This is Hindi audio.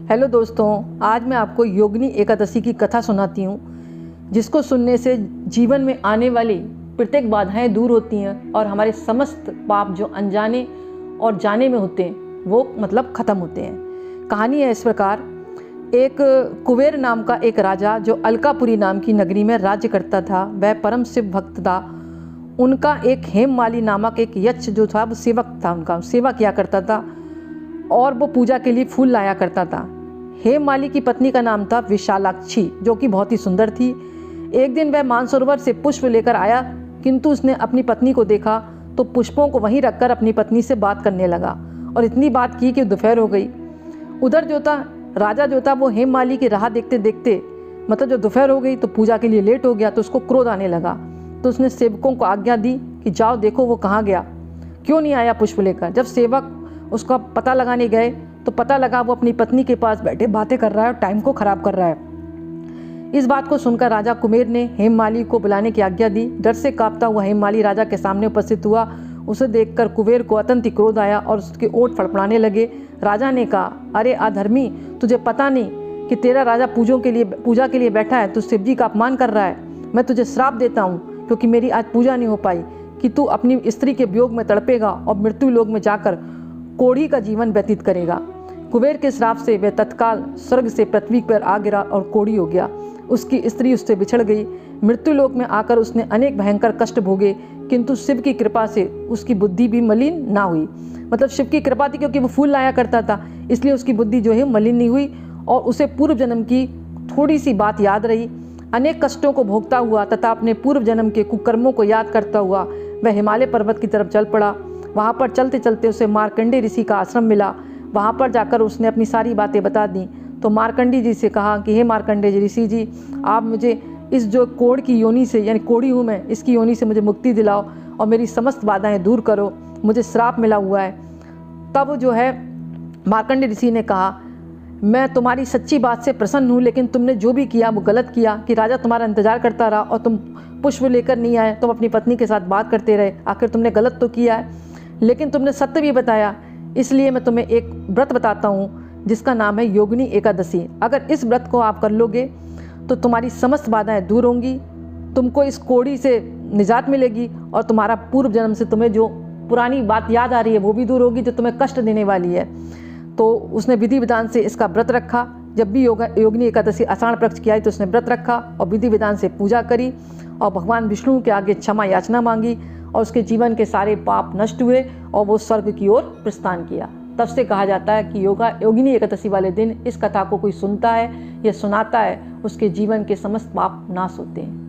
हेलो दोस्तों, आज मैं आपको योगिनी एकादशी की कथा सुनाती हूँ, जिसको सुनने से जीवन में आने वाली प्रत्येक बाधाएं दूर होती हैं और हमारे समस्त पाप जो अनजाने और जाने में होते हैं वो मतलब ख़त्म होते हैं। कहानी है इस प्रकार। एक कुबेर नाम का एक राजा जो अलकापुरी नाम की नगरी में राज्य करता था, वह परम शिव भक्त था। उनका एक हेममाली नामक एक यक्ष जो था वो सेवक था, उनका सेवा किया करता था और वो पूजा के लिए फूल लाया करता था। हेममाली की पत्नी का नाम था विशालाक्षी, जो कि बहुत ही सुंदर थी। एक दिन वह मानसरोवर से पुष्प लेकर आया, किंतु उसने अपनी पत्नी को देखा तो पुष्पों को वहीं रखकर अपनी पत्नी से बात करने लगा और इतनी बात की कि दोपहर हो गई। उधर जो था राजा जो था वो हेममाली की राह देखते देखते मतलब जब दोपहर हो गई तो पूजा के लिए लेट हो गया, तो उसको क्रोध आने लगा। तो उसने सेवकों को आज्ञा दी कि जाओ देखो वो कहाँ गया, क्यों नहीं आया पुष्प लेकर। जब सेवक उसका पता लगाने गए तो पता लगा वो अपनी पत्नी के पास बैठे बातें कर रहा है और टाइम को ख़राब कर रहा है। इस बात को सुनकर राजा कुबेर ने हेममाली को बुलाने की आज्ञा दी। डर से कांपता हुआ हेममाली राजा के सामने उपस्थित हुआ। उसे देखकर कुबेर को अत्यंत क्रोध आया और उसके ओंठ फड़फड़ाने लगे। राजा ने कहा, अरे अधर्मी, तुझे पता नहीं कि तेरा राजा पूजा के लिए बैठा है, तू शिव जी का अपमान कर रहा है। मैं तुझे श्राप देता हूँ क्योंकि मेरी आज पूजा नहीं हो पाई कि तू अपनी स्त्री के वियोग में तड़पेगा और मृत्यु लोक में जाकर कोढ़ी का जीवन व्यतीत करेगा। कुबेर के श्राप से वह तत्काल स्वर्ग से पृथ्वी पर आ गिरा और कोढ़ी हो गया। उसकी स्त्री उससे बिछड़ गई। मृत्यु लोक में आकर उसने अनेक भयंकर कष्ट भोगे, किंतु शिव की कृपा से उसकी बुद्धि भी मलिन ना हुई। मतलब शिव की कृपा थी, क्योंकि वो फूल लाया करता था, इसलिए उसकी बुद्धि जो है मलिन नहीं हुई और उसे पूर्व जन्म की थोड़ी सी बात याद रही। अनेक कष्टों को भोगता हुआ तथा अपने पूर्व जन्म के कुकर्मों को याद करता हुआ वह हिमालय पर्वत की तरफ चल पड़ा। वहाँ पर चलते चलते उसे मार्कंडे ऋषि का आश्रम मिला। वहाँ पर जाकर उसने अपनी सारी बातें बता दी। तो मार्कंडी जी से कहा कि हे मार्कंडे ऋषि जी, आप मुझे इस जो कोढ़ की योनि से, यानी कोढ़ी हूँ मैं, इसकी योनि से मुझे मुक्ति दिलाओ और मेरी समस्त बाधाएं दूर करो, मुझे श्राप मिला हुआ है। तब जो है मार्कंडे ऋषि ने कहा, मैं तुम्हारी सच्ची बात से प्रसन्न हूँ, लेकिन तुमने जो भी किया वो गलत किया कि राजा तुम्हारा इंतजार करता रहा और तुम पुष्प लेकर नहीं आए, तुम अपनी पत्नी के साथ बात करते रहे। आखिर तुमने गलत तो किया है, लेकिन तुमने सत्य भी बताया। इसलिए मैं तुम्हें एक व्रत बताता हूँ जिसका नाम है योगिनी एकादशी। अगर इस व्रत को आप कर लोगे तो तुम्हारी समस्त बाधाएं दूर होंगी, तुमको इस कोढ़ी से निजात मिलेगी और तुम्हारा पूर्व जन्म से तुम्हें जो पुरानी बात याद आ रही है वो भी दूर होगी जो तुम्हें कष्ट देने वाली है। तो उसने विधि विधान से इसका व्रत रखा। जब भी योगिनी एकादशी आषाढ़ पक्ष की आई तो उसने व्रत रखा और विधि विधान से पूजा करी और भगवान विष्णु के आगे क्षमा याचना मांगी और उसके जीवन के सारे पाप नष्ट हुए और वो स्वर्ग की ओर प्रस्थान किया। तब से कहा जाता है कि योगिनी एकादशी वाले दिन इस कथा को कोई सुनता है या सुनाता है, उसके जीवन के समस्त पाप नाश होते हैं।